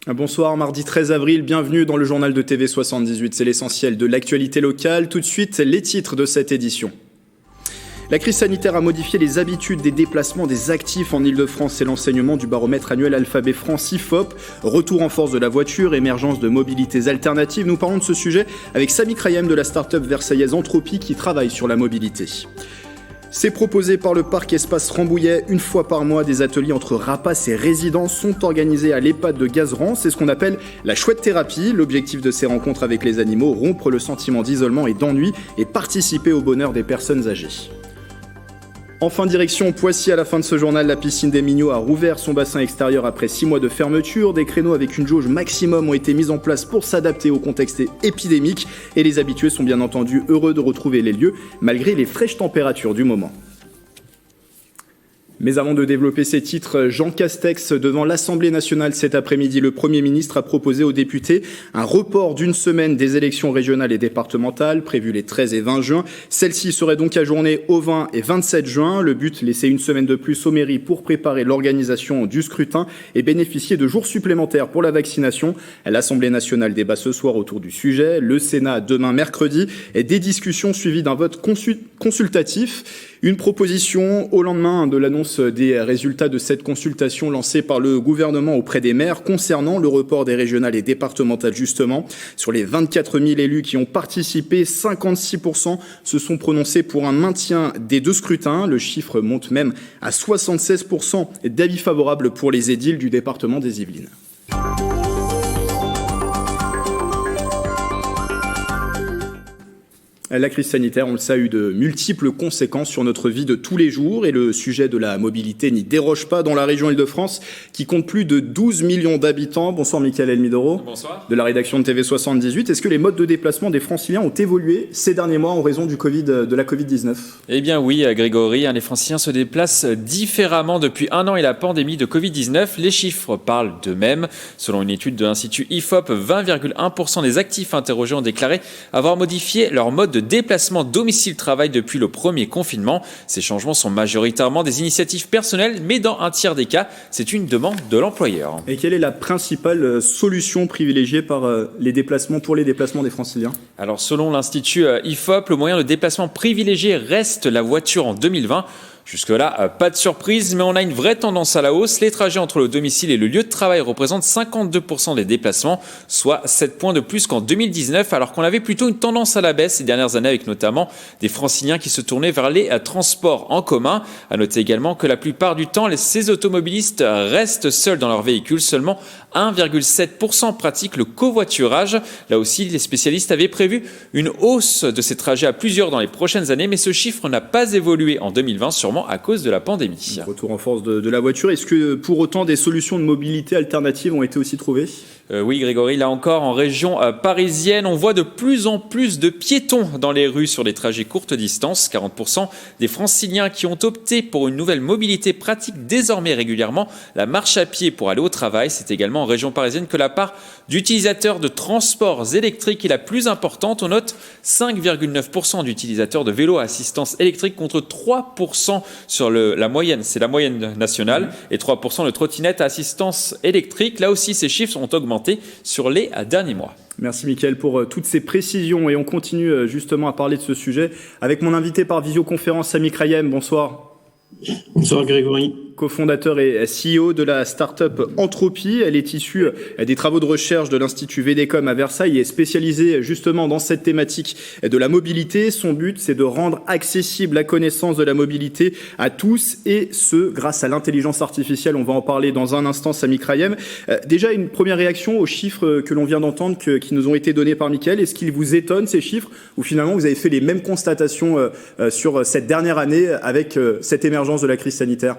Bonsoir, mardi 13 avril, bienvenue dans le journal de TV78, c'est l'essentiel de l'actualité locale. Tout de suite, les titres de cette édition. La crise sanitaire a modifié les habitudes des déplacements des actifs en Ile-de-France. C'est l'enseignement du baromètre annuel Alphabet France IFOP. Retour en force de la voiture, émergence de mobilités alternatives. Nous parlons de ce sujet avec Samy Krayem de la start-up versaillaise Entropie qui travaille sur la mobilité. C'est proposé par le parc Espace Rambouillet. Une fois par mois, des ateliers entre rapaces et résidents sont organisés à l'EHPAD de Gazeran. C'est ce qu'on appelle la chouette thérapie. L'objectif de ces rencontres avec les animaux, rompre le sentiment d'isolement et d'ennui et participer au bonheur des personnes âgées. Enfin, direction Poissy, à la fin de ce journal, la piscine des Mignots a rouvert son bassin extérieur après 6 mois de fermeture. Des créneaux avec une jauge maximum ont été mis en place pour s'adapter au contexte épidémique. Et les habitués sont bien entendu heureux de retrouver les lieux, malgré les fraîches températures du moment. Mais avant de développer ces titres, Jean Castex devant l'Assemblée nationale cet après-midi. Le Premier ministre a proposé aux députés un report d'une semaine des élections régionales et départementales, prévues les 13 et 20 juin. Celle-ci serait donc ajournée au 20 et 27 juin. Le but, laisser une semaine de plus aux mairies pour préparer l'organisation du scrutin et bénéficier de jours supplémentaires pour la vaccination. L'Assemblée nationale débat ce soir autour du sujet. Le Sénat demain mercredi et des discussions suivies d'un vote consultatif. Une proposition au lendemain de l'annonce des résultats de cette consultation lancée par le gouvernement auprès des maires concernant le report des régionales et départementales justement. Sur les 24 000 élus qui ont participé, 56% se sont prononcés pour un maintien des deux scrutins. Le chiffre monte même à 76% d'avis favorables pour les édiles du département des Yvelines. La crise sanitaire, on le sait, a eu de multiples conséquences sur notre vie de tous les jours et le sujet de la mobilité n'y déroge pas dans la région Île-de-France qui compte plus de 12 millions d'habitants. Bonsoir Mickaël Elmidoro. Bonsoir. De la rédaction de TV78. Est-ce que les modes de déplacement des Franciliens ont évolué ces derniers mois en raison de la Covid-19 ? Eh bien oui Grégory, les Franciliens se déplacent différemment depuis 1 an et la pandémie de Covid-19. Les chiffres parlent d'eux-mêmes. Selon une étude de l'Institut IFOP, 20,1% des actifs interrogés ont déclaré avoir modifié leur mode de déplacement domicile-travail depuis le premier confinement. Ces changements sont majoritairement des initiatives personnelles, mais dans un tiers des cas, c'est une demande de l'employeur. Et quelle est la principale solution privilégiée pour les déplacements des Franciliens ? Alors selon l'Institut IFOP, le moyen de déplacement privilégié reste la voiture en 2020. Jusque-là, pas de surprise, mais on a une vraie tendance à la hausse. Les trajets entre le domicile et le lieu de travail représentent 52% des déplacements, soit 7 points de plus qu'en 2019, alors qu'on avait plutôt une tendance à la baisse ces dernières années avec notamment des Franciliens qui se tournaient vers les transports en commun. À noter également que la plupart du temps, ces automobilistes restent seuls dans leur véhicule. Seulement 1,7% pratiquent le covoiturage. Là aussi, les spécialistes avaient prévu une hausse de ces trajets à plusieurs dans les prochaines années, mais ce chiffre n'a pas évolué en 2020, sûrement à cause de la pandémie. Retour en force de la voiture. Est-ce que pour autant des solutions de mobilité alternatives ont été aussi trouvées ? Oui Grégory, là encore en région parisienne, on voit de plus en plus de piétons dans les rues sur des trajets courte distance. 40% des Franciliens qui ont opté pour une nouvelle mobilité pratiquent désormais régulièrement la marche à pied pour aller au travail. C'est également en région parisienne que la part d'utilisateurs de transports électriques est la plus importante. On note 5,9% d'utilisateurs de vélos à assistance électrique contre 3% sur la moyenne, c'est la moyenne nationale, et 3% de trottinettes à assistance électrique. Là aussi, ces chiffres ont augmenté sur les derniers mois. Merci Mickaël pour toutes ces précisions et on continue justement à parler de ce sujet avec mon invité par visioconférence Samy Krayem. Bonsoir. Bonsoir Grégory. Cofondateur et CEO de la start-up Entropie. Elle est issue des travaux de recherche de l'Institut VDECOM à Versailles et est spécialisée justement dans cette thématique de la mobilité. Son but, c'est de rendre accessible la connaissance de la mobilité à tous et ce, grâce à l'intelligence artificielle. On va en parler dans un instant, Samy Krayem. Déjà, une première réaction aux chiffres que l'on vient d'entendre qui nous ont été donnés par Mickaël. Est-ce qu'ils vous étonnent, ces chiffres, ou finalement vous avez fait les mêmes constatations sur cette dernière année avec cette émergence de la crise sanitaire ?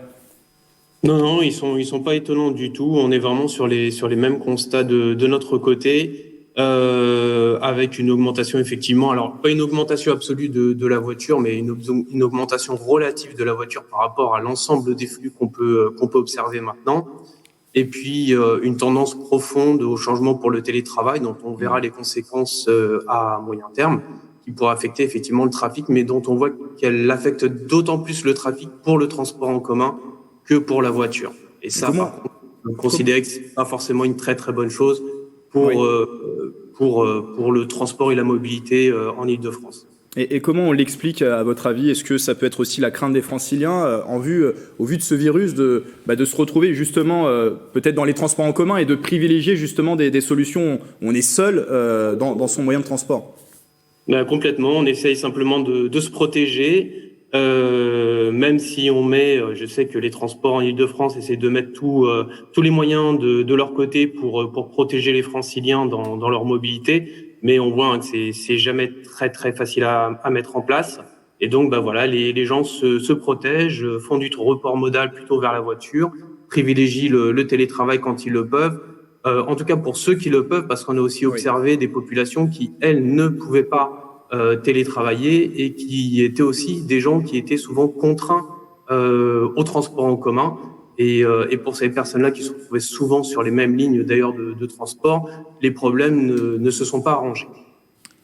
Non, ils sont pas étonnants du tout. On est vraiment sur les mêmes constats de notre côté, avec une augmentation effectivement. Alors pas une augmentation absolue de la voiture, mais une augmentation relative de la voiture par rapport à l'ensemble des flux qu'on peut observer maintenant. Et puis une tendance profonde au changement pour le télétravail, dont on verra les conséquences à moyen terme, qui pourra affecter effectivement le trafic, mais dont on voit qu'elle affecte d'autant plus le trafic pour le transport en commun que pour la voiture. Et ça, considérer que c'est pas forcément une très très bonne chose pour le transport et la mobilité en Île-de-France. Et comment on l'explique, à votre avis? Est-ce que ça peut être aussi la crainte des Franciliens au vu de ce virus de se retrouver justement peut-être dans les transports en commun et de privilégier justement des solutions où on est seul dans son moyen de transport? Complètement, on essaye simplement de se protéger, même si on met, je sais que les transports en Île-de-France essaient de mettre tous les moyens de leur côté pour protéger les Franciliens dans leur mobilité. Mais on voit que c'est jamais très très facile à mettre en place. Et donc voilà, les gens se protègent, font du report modal plutôt vers la voiture, privilégient le télétravail quand ils le peuvent. En tout cas pour ceux qui le peuvent, parce qu'on a aussi observé des populations qui, elles, ne pouvaient pas télétravailler et qui étaient aussi des gens qui étaient souvent contraints au transport en commun. Et pour ces personnes-là qui se retrouvaient souvent sur les mêmes lignes d'ailleurs de transport, les problèmes ne se sont pas arrangés.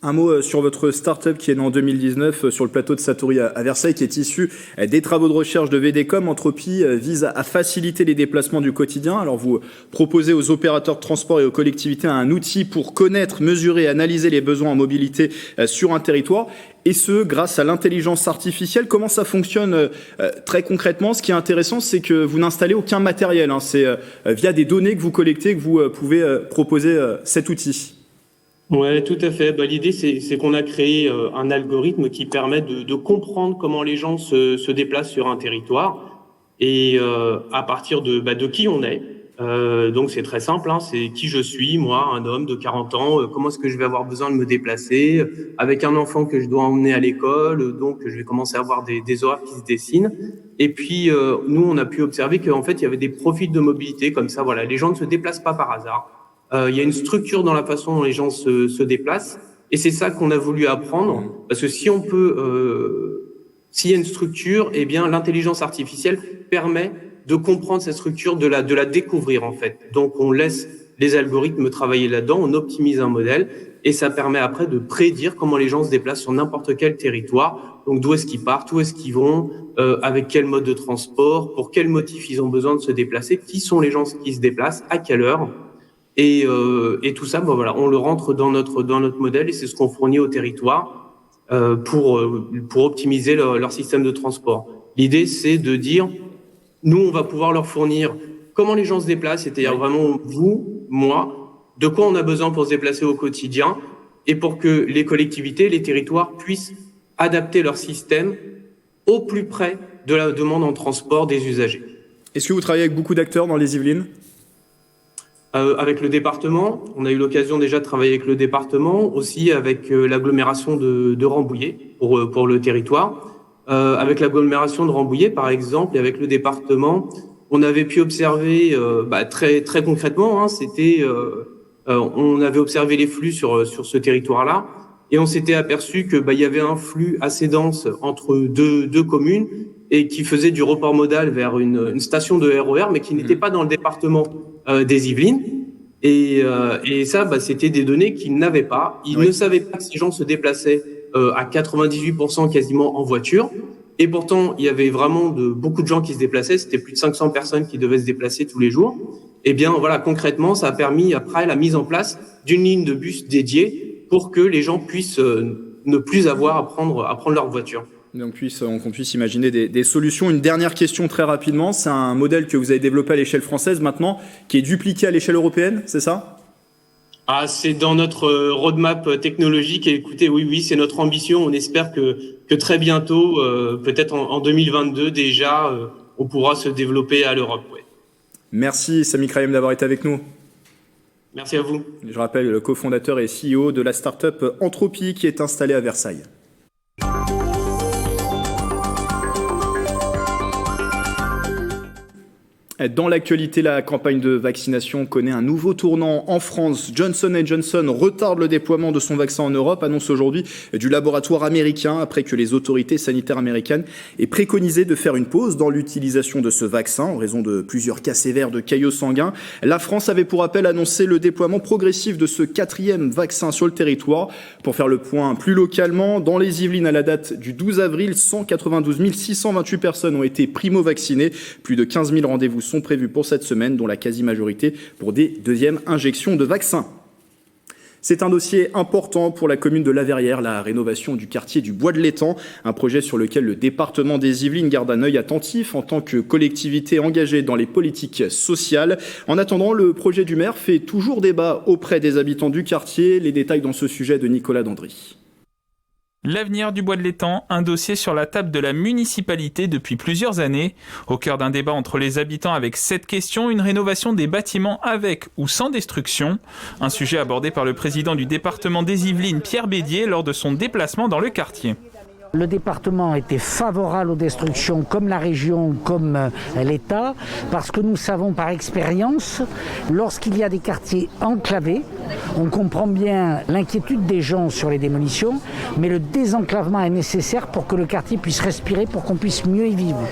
Un mot sur votre start-up qui est née en 2019 sur le plateau de Satory à Versailles, qui est issue des travaux de recherche de VDCom. Entropie vise à faciliter les déplacements du quotidien. Alors vous proposez aux opérateurs de transport et aux collectivités un outil pour connaître, mesurer et analyser les besoins en mobilité sur un territoire. Et ce, grâce à l'intelligence artificielle. Comment ça fonctionne très concrètement? Ce qui est intéressant, c'est que vous n'installez aucun matériel. C'est via des données que vous collectez que vous pouvez proposer cet outil. Ouais, tout à fait. L'idée, c'est qu'on a créé un algorithme qui permet de comprendre comment les gens se déplacent sur un territoire et à partir de qui on est. Donc c'est très simple, c'est qui je suis, moi, un homme de 40 ans, comment est-ce que je vais avoir besoin de me déplacer, avec un enfant que je dois emmener à l'école, donc je vais commencer à avoir des horaires qui se dessinent. Et puis nous, on a pu observer qu'en fait, il y avait des profils de mobilité comme ça. Voilà, les gens ne se déplacent pas par hasard. Il y a une structure dans la façon dont les gens se déplacent, et c'est ça qu'on a voulu apprendre, parce que si on peut, s'il y a une structure, eh bien l'intelligence artificielle permet de comprendre cette structure, de la découvrir en fait. Donc on laisse les algorithmes travailler là-dedans, on optimise un modèle, et ça permet après de prédire comment les gens se déplacent sur n'importe quel territoire. Donc d'où est-ce qu'ils partent, où est-ce qu'ils vont, avec quel mode de transport, pour quel motif ils ont besoin de se déplacer, qui sont les gens qui se déplacent, à quelle heure. Et tout ça, on le rentre dans notre modèle et c'est ce qu'on fournit au territoire pour optimiser leur système de transport. L'idée, c'est de dire, nous, on va pouvoir leur fournir comment les gens se déplacent, c'est-à-dire vraiment vous, moi, de quoi on a besoin pour se déplacer au quotidien et pour que les collectivités, les territoires puissent adapter leur système au plus près de la demande en transport des usagers. Est-ce que vous travaillez avec beaucoup d'acteurs dans les Yvelines ? Avec le département, on a eu l'occasion déjà de travailler avec le département, aussi avec l'agglomération de Rambouillet pour le territoire. Avec l'agglomération de Rambouillet, par exemple, et avec le département, on avait pu observer très très concrètement, on avait observé les flux sur ce territoire-là, et on s'était aperçu que il y avait un flux assez dense entre deux communes et qui faisait du report modal vers une station de RER, mais qui n'était pas dans le département des Yvelines. Et ça, c'était des données qu'ils n'avaient pas. Ils ne savaient pas que ces gens se déplaçaient à 98% quasiment en voiture. Et pourtant, il y avait vraiment beaucoup de gens qui se déplaçaient. C'était plus de 500 personnes qui devaient se déplacer tous les jours. Et bien, voilà, concrètement, ça a permis après la mise en place d'une ligne de bus dédiée pour que les gens puissent ne plus avoir à prendre leur voiture. Donc qu'on puisse imaginer des solutions. Une dernière question très rapidement. C'est un modèle que vous avez développé à l'échelle française maintenant, qui est dupliqué à l'échelle européenne, c'est ça ? C'est dans notre roadmap technologique. Et écoutez, oui, c'est notre ambition. On espère que très bientôt, peut-être en 2022 déjà, on pourra se développer à l'Europe. Ouais. Merci Sami Krayem d'avoir été avec nous. Merci à vous. Je rappelle le cofondateur et CEO de la start-up Entropie qui est installée à Versailles. Dans l'actualité, la campagne de vaccination connaît un nouveau tournant en France. Johnson & Johnson retarde le déploiement de son vaccin en Europe, annonce aujourd'hui du laboratoire américain après que les autorités sanitaires américaines aient préconisé de faire une pause dans l'utilisation de ce vaccin en raison de plusieurs cas sévères de caillots sanguins. La France avait pour rappel annoncé le déploiement progressif de ce 4e vaccin sur le territoire. Pour faire le point plus localement, dans les Yvelines à la date du 12 avril, 192 628 personnes ont été primo-vaccinées. Plus de 15 000 rendez-vous sont prévues pour cette semaine, dont la quasi-majorité pour des deuxièmes injections de vaccins. C'est un dossier important pour la commune de La Verrière, la rénovation du quartier du Bois de l'Étang, un projet sur lequel le département des Yvelines garde un œil attentif en tant que collectivité engagée dans les politiques sociales. En attendant, le projet du maire fait toujours débat auprès des habitants du quartier. Les détails dans ce sujet de Nicolas Dandry. L'avenir du Bois de l'Étang, un dossier sur la table de la municipalité depuis plusieurs années. Au cœur d'un débat entre les habitants avec cette question, une rénovation des bâtiments avec ou sans destruction. Un sujet abordé par le président du département des Yvelines, Pierre Bédier, lors de son déplacement dans le quartier. Le département était favorable aux destructions, comme la région, comme l'État, parce que nous savons par expérience, lorsqu'il y a des quartiers enclavés, on comprend bien l'inquiétude des gens sur les démolitions, mais le désenclavement est nécessaire pour que le quartier puisse respirer, pour qu'on puisse mieux y vivre.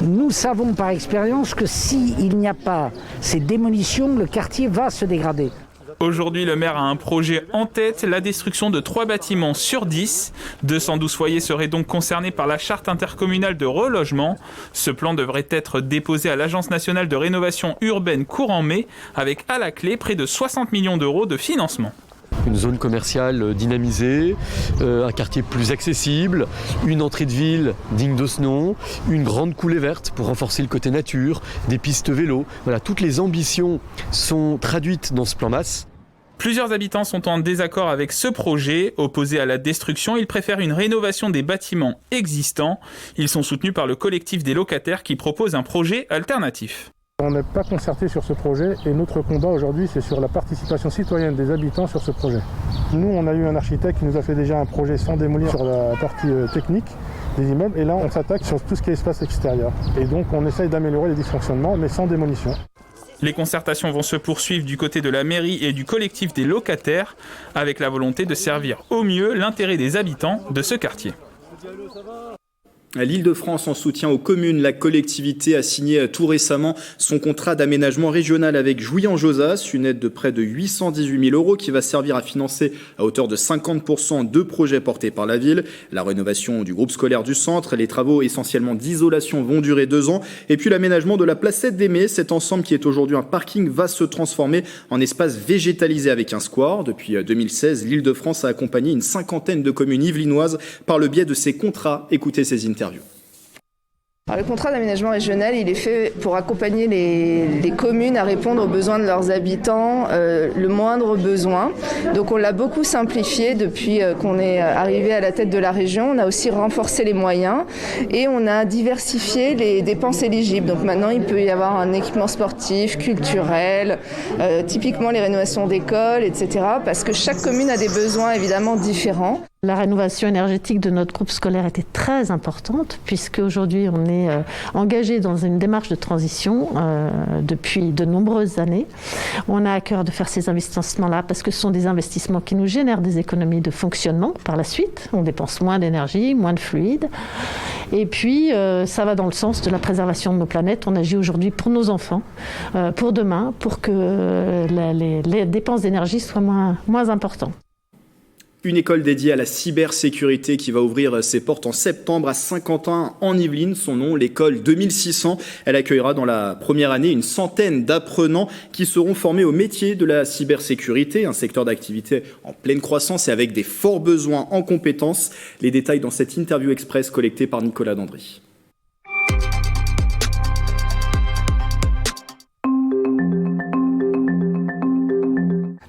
Nous savons par expérience que s'il n'y a pas ces démolitions, le quartier va se dégrader. Aujourd'hui, le maire a un projet en tête, la destruction de 3 bâtiments sur 10. 212 foyers seraient donc concernés par la charte intercommunale de relogement. Ce plan devrait être déposé à l'Agence nationale de rénovation urbaine courant mai, avec à la clé près de 60 millions d'euros de financement. Une zone commerciale dynamisée, un quartier plus accessible, une entrée de ville digne de ce nom, une grande coulée verte pour renforcer le côté nature, des pistes vélo. Voilà, toutes les ambitions sont traduites dans ce plan masse. Plusieurs habitants sont en désaccord avec ce projet. Opposés à la destruction, ils préfèrent une rénovation des bâtiments existants. Ils sont soutenus par le collectif des locataires qui propose un projet alternatif. On n'est pas concerté sur ce projet et notre combat aujourd'hui c'est sur la participation citoyenne des habitants sur ce projet. Nous on a eu un architecte qui nous a fait déjà un projet sans démolir sur la partie technique des immeubles et là on s'attaque sur tout ce qui est espace extérieur. Et donc on essaye d'améliorer les dysfonctionnements mais sans démolition. Les concertations vont se poursuivre du côté de la mairie et du collectif des locataires avec la volonté de servir au mieux l'intérêt des habitants de ce quartier. L'Île-de-France en soutien aux communes. La collectivité a signé tout récemment son contrat d'aménagement régional avec Jouy-en-Josas, une aide de près de 818 000 € qui va servir à financer à hauteur de 50% de projets portés par la ville. La rénovation du groupe scolaire du centre, les travaux essentiellement d'isolation vont durer 2 ans. Et puis l'aménagement de la placette d'Aimé, cet ensemble qui est aujourd'hui un parking, va se transformer en espace végétalisé avec un square. Depuis 2016, l'Île-de-France a accompagné une 50aine de communes yvelinoises par le biais de ces contrats. Écoutez ces interviews. Alors, le contrat d'aménagement régional, il est fait pour accompagner les communes à répondre aux besoins de leurs habitants, le moindre besoin. Donc on l'a beaucoup simplifié depuis qu'on est arrivé à la tête de la région. On a aussi renforcé les moyens et on a diversifié les dépenses éligibles. Donc maintenant, il peut y avoir un équipement sportif, culturel, typiquement les rénovations d'écoles, etc. Parce que chaque commune a des besoins évidemment différents. La rénovation énergétique de notre groupe scolaire était très importante puisque aujourd'hui on est engagé dans une démarche de transition depuis de nombreuses années. On a à cœur de faire ces investissements-là parce que ce sont des investissements qui nous génèrent des économies de fonctionnement par la suite. On dépense moins d'énergie, moins de fluide. Et puis ça va dans le sens de la préservation de nos planètes. On agit aujourd'hui pour nos enfants, pour demain, pour que les dépenses d'énergie soient moins importantes. Une école dédiée à la cybersécurité qui va ouvrir ses portes en septembre à Saint-Quentin en Yvelines. Son nom, l'école 2600. Elle accueillera dans la première année une centaine d'apprenants qui seront formés au métier de la cybersécurité, un secteur d'activité en pleine croissance et avec des forts besoins en compétences. Les détails dans cette interview express collectée par Nicolas Dandry.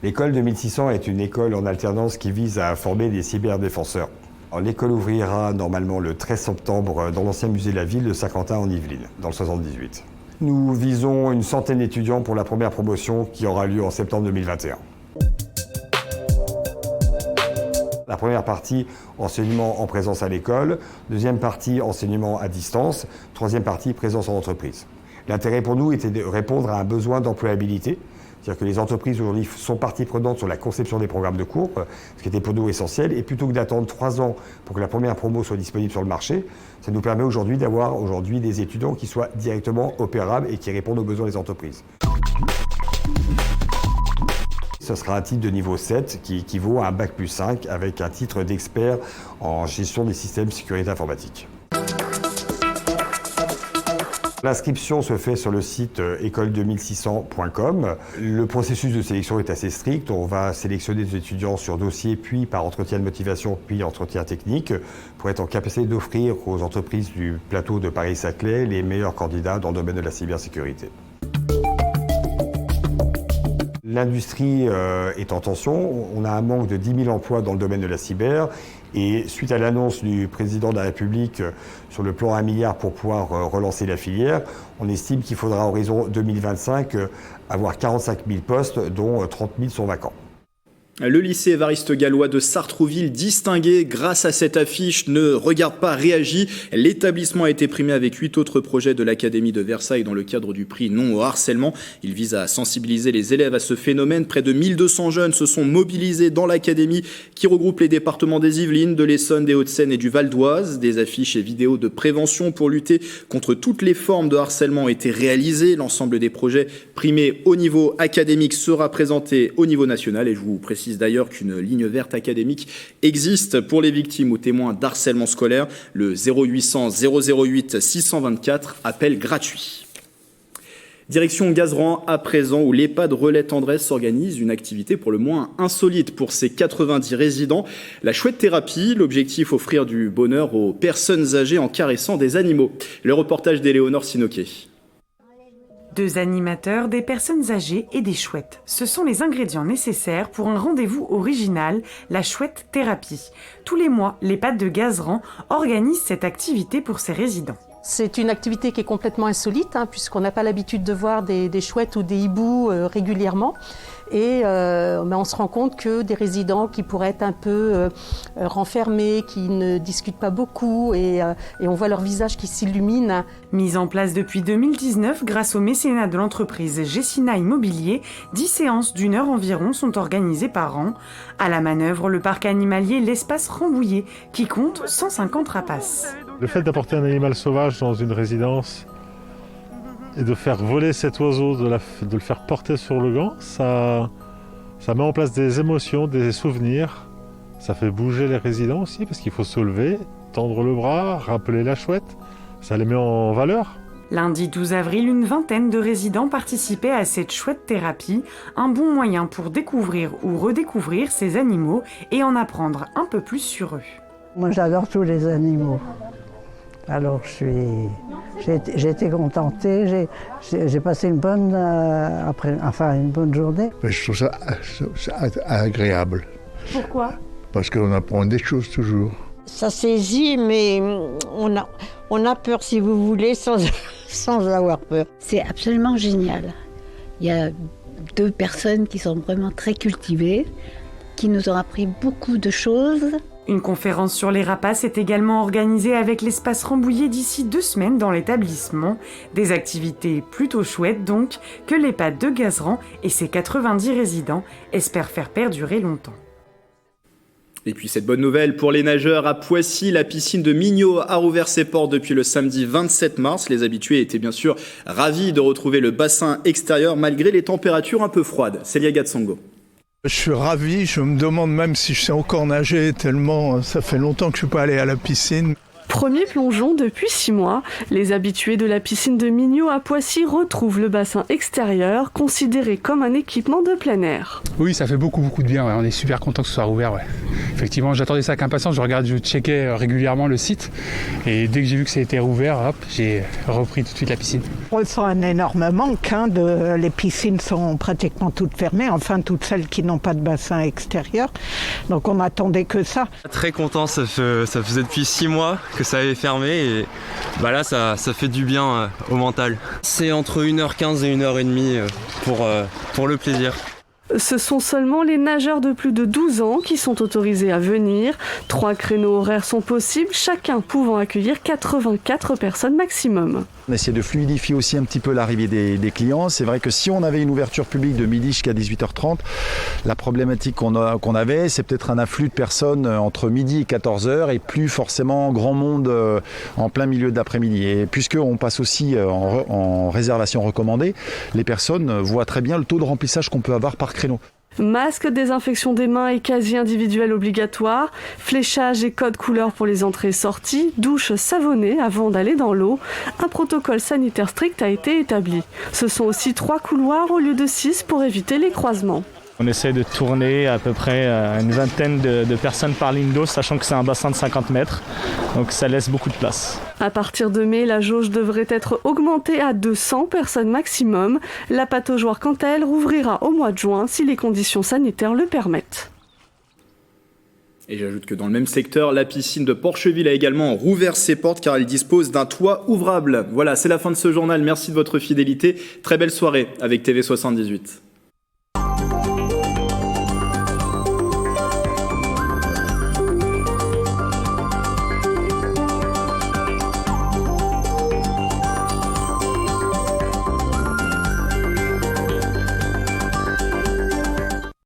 L'école 2600 est une école en alternance qui vise à former des cyberdéfenseurs. L'école ouvrira normalement le 13 septembre dans l'ancien musée de la ville de Saint-Quentin en Yvelines, dans le 78. Nous visons une centaine d'étudiants pour la première promotion qui aura lieu en septembre 2021. La première partie, enseignement en présence à l'école. Deuxième partie, enseignement à distance. Troisième partie, présence en entreprise. L'intérêt pour nous était de répondre à un besoin d'employabilité. C'est-à-dire que les entreprises aujourd'hui sont partie prenante sur la conception des programmes de cours, ce qui était pour nous essentiel. Et plutôt que d'attendre 3 ans pour que la première promo soit disponible sur le marché, ça nous permet aujourd'hui d'avoir des étudiants qui soient directement opérables et qui répondent aux besoins des entreprises. Ce sera un titre de niveau 7 qui équivaut à un bac+5 avec un titre d'expert en gestion des systèmes de sécurité informatique. L'inscription se fait sur le site école2600.com. Le processus de sélection est assez strict. On va sélectionner des étudiants sur dossier, puis par entretien de motivation, puis entretien technique, pour être en capacité d'offrir aux entreprises du plateau de Paris-Saclay les meilleurs candidats dans le domaine de la cybersécurité. L'industrie est en tension. On a un manque de 10 000 emplois dans le domaine de la cyber. Et suite à l'annonce du président de la République sur le plan 1 milliard pour pouvoir relancer la filière, on estime qu'il faudra à horizon 2025 avoir 45 000 postes, dont 30 000 sont vacants. Le lycée Évariste Galois de Sartrouville, distingué grâce à cette affiche, ne regarde pas, réagit. L'établissement a été primé avec 8 autres projets de l'Académie de Versailles dans le cadre du prix Non au harcèlement. Il vise à sensibiliser les élèves à ce phénomène. Près de 1200 jeunes se sont mobilisés dans l'Académie qui regroupe les départements des Yvelines, de l'Essonne, des Hauts-de-Seine et du Val d'Oise. Des affiches et vidéos de prévention pour lutter contre toutes les formes de harcèlement ont été réalisées. L'ensemble des projets primés au niveau académique sera présenté au niveau national et je vous précise d'ailleurs qu'une ligne verte académique existe pour les victimes ou témoins d'harcèlement scolaire, le 0800 008 624, appel gratuit. Direction Gazeran à présent, où l'EHPAD Relais Tendresse organise une activité pour le moins insolite pour ses 90 résidents. La chouette thérapie, l'objectif offrir du bonheur aux personnes âgées en caressant des animaux. Le reportage d'Éléonore Sinoquet. 2 animateurs, des personnes âgées et des chouettes. Ce sont les ingrédients nécessaires pour un rendez-vous original, la chouette thérapie. Tous les mois, l'EHPAD de Gazeran organise cette activité pour ses résidents. C'est une activité qui est complètement insolite, puisqu'on n'a pas l'habitude de voir des chouettes ou des hiboux régulièrement. Et on se rend compte que des résidents qui pourraient être un peu renfermés, qui ne discutent pas beaucoup, et on voit leur visage qui s'illumine. Mise en place depuis 2019 grâce au mécénat de l'entreprise Gessina Immobilier, 10 séances d'1 heure environ sont organisées par an. À la manœuvre, le parc animalier L'Espace Rambouillet, qui compte 150 rapaces. Le fait d'apporter un animal sauvage dans une résidence et de faire voler cet oiseau, de le faire porter sur le gant, ça met en place des émotions, des souvenirs. Ça fait bouger les résidents aussi parce qu'il faut se lever, tendre le bras, rappeler la chouette. Ça les met en valeur. Lundi 12 avril, une vingtaine de résidents participaient à cette chouette thérapie, un bon moyen pour découvrir ou redécouvrir ces animaux et en apprendre un peu plus sur eux. Moi j'adore tous les animaux. Alors j'ai été contentée, j'ai passé une bonne, une bonne journée. Je trouve ça agréable. Pourquoi ? Parce qu'on apprend des choses toujours. Ça saisit, mais on a peur, si vous voulez, sans avoir peur. C'est absolument génial. Il y a 2 personnes qui sont vraiment très cultivées, qui nous ont appris beaucoup de choses. Une conférence sur les rapaces est également organisée avec l'Espace Rambouillet d'ici 2 semaines dans l'établissement. Des activités plutôt chouettes donc, que l'EHPAD de Gazeran et ses 90 résidents espèrent faire perdurer longtemps. Et puis cette bonne nouvelle pour les nageurs à Poissy, la piscine de Mignot a rouvert ses portes depuis le samedi 27 mars. Les habitués étaient bien sûr ravis de retrouver le bassin extérieur malgré les températures un peu froides. Célia Gatsongo. Je suis ravi, je me demande même si je sais encore nager tellement ça fait longtemps que je ne suis pas allé à la piscine. Premier plongeon depuis 6 mois, les habitués de la piscine de Mignot à Poissy retrouvent le bassin extérieur, considéré comme un équipement de plein air. Oui, ça fait beaucoup de bien, on est super content que ce soit rouvert. Effectivement, j'attendais ça avec impatience, je checkais régulièrement le site et dès que j'ai vu que ça a été rouvert, j'ai repris tout de suite la piscine. On ressent un énorme manque, les piscines sont pratiquement toutes fermées, enfin toutes celles qui n'ont pas de bassin extérieur, donc on n'attendait que ça. Très content, ça faisait depuis 6 mois que ça avait fermé et là ça fait du bien au mental. C'est entre 1h15 et 1h30 pour le plaisir. Ce sont seulement les nageurs de plus de 12 ans qui sont autorisés à venir. 3 créneaux horaires sont possibles, chacun pouvant accueillir 84 personnes maximum. On essaie de fluidifier aussi un petit peu l'arrivée des clients. C'est vrai que si on avait une ouverture publique de midi jusqu'à 18h30, la problématique qu'on avait, c'est peut-être un afflux de personnes entre midi et 14h et plus forcément grand monde en plein milieu d'après-midi. Et puisqu'on passe aussi en réservation recommandée, les personnes voient très bien le taux de remplissage qu'on peut avoir par créneau. Masque, désinfection des mains et casier individuel obligatoire, fléchage et code couleur pour les entrées et sorties, douche savonnée avant d'aller dans l'eau. Un protocole sanitaire strict a été établi. Ce sont aussi 3 couloirs au lieu de 6 pour éviter les croisements. On essaie de tourner à peu près une vingtaine de personnes par ligne d'eau, sachant que c'est un bassin de 50 mètres, donc ça laisse beaucoup de place. À partir de mai, la jauge devrait être augmentée à 200 personnes maximum. La pataugeoire, quant à elle, rouvrira au mois de juin si les conditions sanitaires le permettent. Et j'ajoute que dans le même secteur, la piscine de Porcheville a également rouvert ses portes car elle dispose d'un toit ouvrable. Voilà, c'est la fin de ce journal. Merci de votre fidélité. Très belle soirée avec TV78.